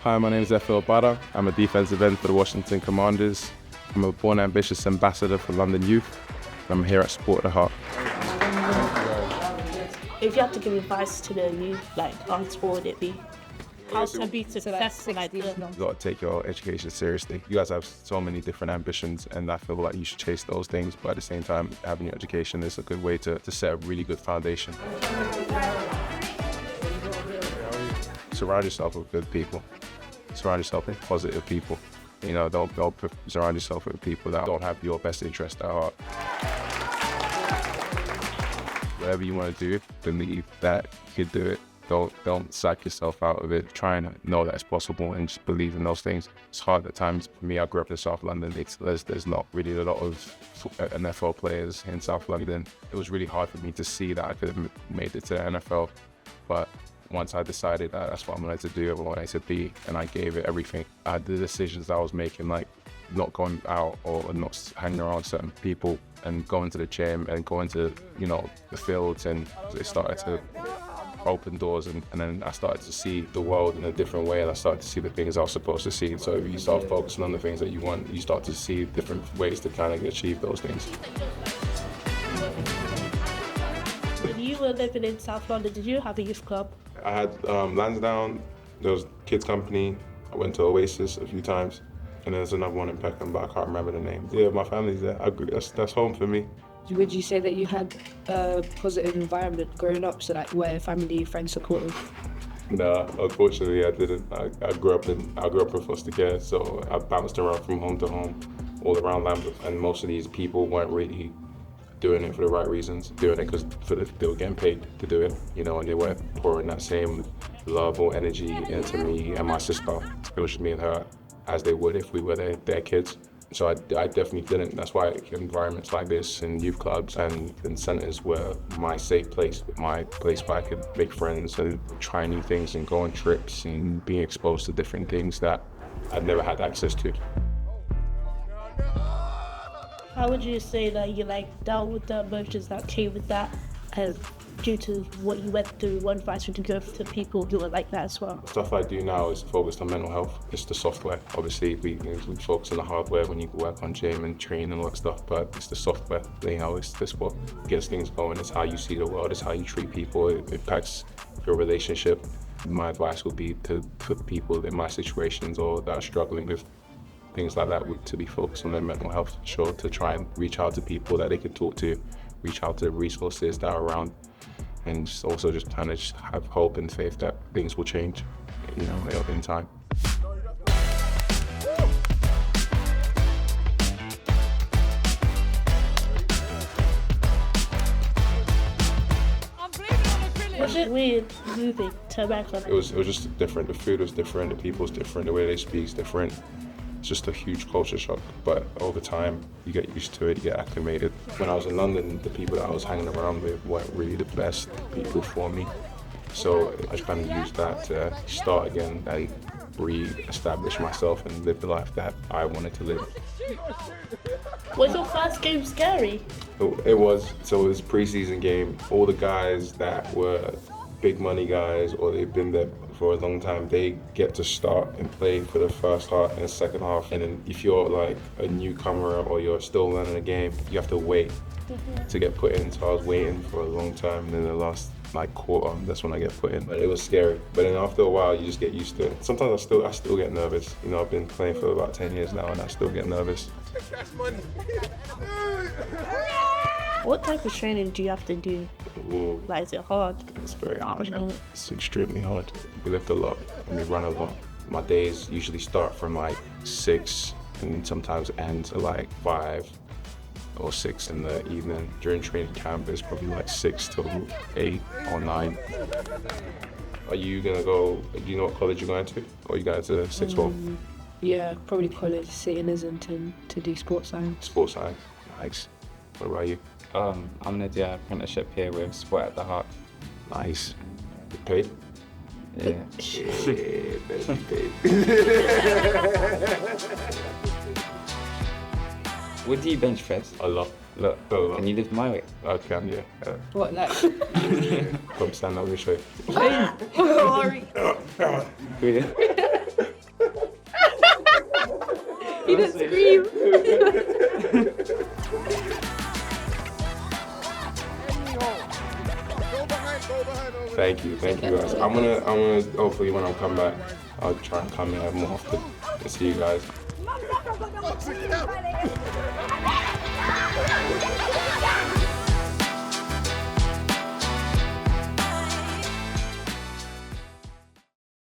Hi, my name is Obada. I'm a defensive end for the Washington Commanders. I'm a born ambitious ambassador for London Youth. I'm here at Sport at the Heart. If you had to give advice to the youth, like, what would it be? How to be successful like this? You got to take your education seriously. You guys have so many different ambitions, and I feel like you should chase those things, but at the same time, having your education is a good way to set a really good foundation. Surround yourself with good people. Surround yourself with positive people. You know, don't surround yourself with people that don't have your best interest at heart. Whatever you want to do, believe that you can do it. Don't psych yourself out of it. Try and know that it's possible and just believe in those things. It's hard at times. For me, I grew up in South London. There's not really a lot of NFL players in South London. It was really hard for me to see that I could have made it to the NFL. But once I decided that that's what I wanted to do, what I wanted to be, and I gave it everything. I had the decisions I was making, like not going out or not hanging around certain people and going to the gym and going to, the fields, and it started to open doors, and then I started to see the world in a different way, and I started to see the things I was supposed to see. So if you start focusing on the things that you want, you start to see different ways to kind of achieve those things. When you were living in South London, did you have a youth club? I had Lansdowne, there was Kids Company, I went to Oasis a few times, and there's another one in Peckham, but I can't remember the name. Yeah, my family's there. That's home for me. Would you say that you had a positive environment growing up, so like where family, friends supported? No, unfortunately I didn't. I grew up in foster care, so I bounced around from home to home, all around Lambeth, and most of these people weren't really doing it for the right reasons, doing it because they were getting paid to do it, and they weren't pouring that same love or energy into me and my sister. It was just me and her, as they would if we were their kids. So I definitely didn't. That's why environments like this and youth clubs and centres were my safe place, my place where I could make friends and try new things and go on trips and be exposed to different things that I'd never had access to. How would you say that you dealt with the emotions that came with that, due to what you went through? What advice would you give to people who are like that as well? Stuff I do now is focused on mental health. It's the software. Obviously, we focus on the hardware when you work on gym and train and all that stuff, but it's the software. It's what gets things going. It's how you see the world. It's how you treat people. It impacts your relationship. My advice would be for people in my situations or that are struggling with things like that, to be focused on their mental health, sure, to try and reach out to people that they can talk to, reach out to resources that are around, and just kind of have hope and faith that things will change, in time. Was it weird moving to America? It was just different. The food was different, the people was different, the way they speak is different. It's just a huge culture shock, but over time you get used to it, you get acclimated. When I was in London, the people that I was hanging around with weren't really the best people for me. So I just kind of used that to start again and re-establish myself and live the life that I wanted to live. Was your first game scary? It was. So it was a pre-season game. All the guys that were big money guys, or they've been there for a long time, they get to start and play for the first half and the second half. And then if you're like a newcomer or you're still learning the game, you have to wait to get put in. So I was waiting for a long time, and then the last quarter, that's when I get put in. But it was scary. But then after a while, you just get used to it. Sometimes I still get nervous. I've been playing for about 10 years now, and I still get nervous. What type of training do you have to do? Ooh, Is it hard? it's very hard. It's extremely hard. We lift a lot and we run a lot. My days usually start from 6 and sometimes end at 5 or 6 in the evening. During training camp, it's probably 6 till 8 or 9. Are you gonna go? Do you know what college you're going to? Or you going to sixth form? Yeah, probably college, City in Islington to do sports science. Sports science. Nice. What about you? I'm gonna do an apprenticeship here with Sport at the Heart. Nice. Get paid? Yeah. Better be paid. What do you bench press? A lot. Look, A lot. can you lift my weight? I can, yeah. What, like? Come stand up, let me show you. Sorry. Really? He didn't scream. Thank you guys. I'm gonna hopefully when I come back, I'll try and come here more often to see you guys.